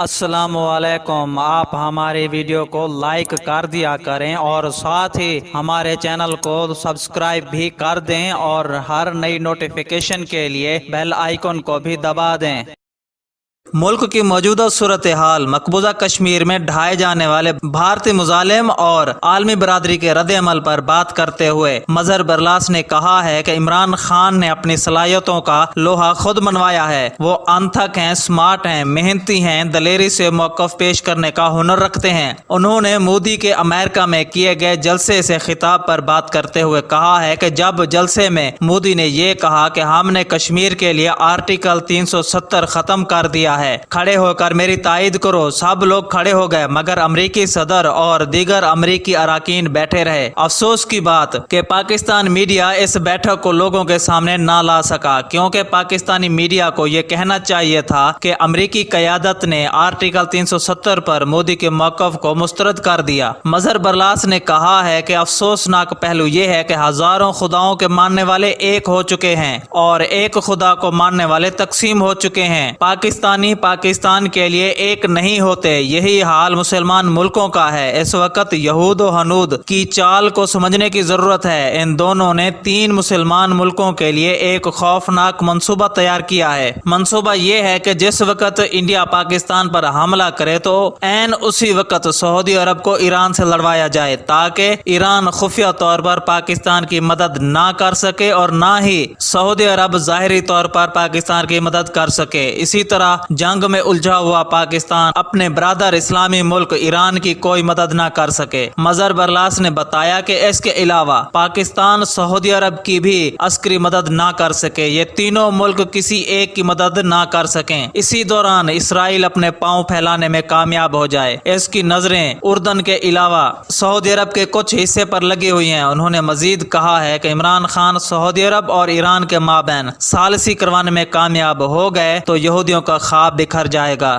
السلام علیکم، آپ ہماری ویڈیو کو لائک کر دیا کریں اور ساتھ ہی ہمارے چینل کو سبسکرائب بھی کر دیں اور ہر نئی نوٹیفیکیشن کے لیے بیل آئیکن کو بھی دبا دیں۔ ملک کی موجودہ صورتحال، مقبوضہ کشمیر میں ڈھائے جانے والے بھارتی مظالم اور عالمی برادری کے رد عمل پر بات کرتے ہوئے مظہر برلاس نے کہا ہے کہ عمران خان نے اپنی صلاحیتوں کا لوہا خود منوایا ہے۔ وہ انتھک ہیں، سمارٹ ہیں، محنتی ہیں، دلیری سے موقف پیش کرنے کا ہنر رکھتے ہیں۔ انہوں نے مودی کے امریکہ میں کیے گئے جلسے سے خطاب پر بات کرتے ہوئے کہا ہے کہ جب جلسے میں مودی نے یہ کہا کہ ہم نے کشمیر کے لیے آرٹیکل 370 ختم کر دیا ہے، کھڑے ہو کر میری تائید کرو، سب لوگ کھڑے ہو گئے مگر امریکی صدر اور دیگر امریکی اراکین بیٹھے رہے۔ افسوس کی بات کہ پاکستان میڈیا اس بیٹھک کو لوگوں کے سامنے نہ لا سکا، کیونکہ پاکستانی میڈیا کو یہ کہنا چاہیے تھا کہ امریکی قیادت نے آرٹیکل 370 پر مودی کے موقف کو مسترد کر دیا۔ مظہر برلاس نے کہا ہے کہ افسوسناک پہلو یہ ہے کہ ہزاروں خداؤں کے ماننے والے ایک ہو چکے ہیں اور ایک خدا کو ماننے والے تقسیم ہو چکے ہیں۔ پاکستان کے لیے ایک نہیں ہوتے۔ یہی حال مسلمان ملکوں کا ہے۔ اس وقت یہود و ہنود کی چال کو سمجھنے کی ضرورت ہے۔ ان دونوں نے 3 مسلمان ملکوں کے لیے ایک خوفناک منصوبہ تیار کیا ہے۔ منصوبہ یہ ہے کہ جس وقت انڈیا پاکستان پر حملہ کرے تو عین اسی وقت سعودی عرب کو ایران سے لڑوایا جائے، تاکہ ایران خفیہ طور پر پاکستان کی مدد نہ کر سکے اور نہ ہی سعودی عرب ظاہری طور پر پاکستان کی مدد کر سکے۔ اسی طرح جنگ میں الجھا ہوا پاکستان اپنے برادر اسلامی ملک ایران کی کوئی مدد نہ کر سکے۔ مظہر برلاس نے بتایا کہ اس کے علاوہ پاکستان سعودی عرب کی بھی عسکری مدد نہ کر سکے، یہ تینوں ملک کسی ایک کی مدد نہ کر سکیں۔ اسی دوران اسرائیل اپنے پاؤں پھیلانے میں کامیاب ہو جائے۔ اس کی نظریں اردن کے علاوہ سعودی عرب کے کچھ حصے پر لگی ہوئی ہیں۔ انہوں نے مزید کہا ہے کہ عمران خان سعودی عرب اور ایران کے مابین ثالثی کروانے میں کامیاب ہو گئے تو یہودیوں کا خواب بکھر جائے گا۔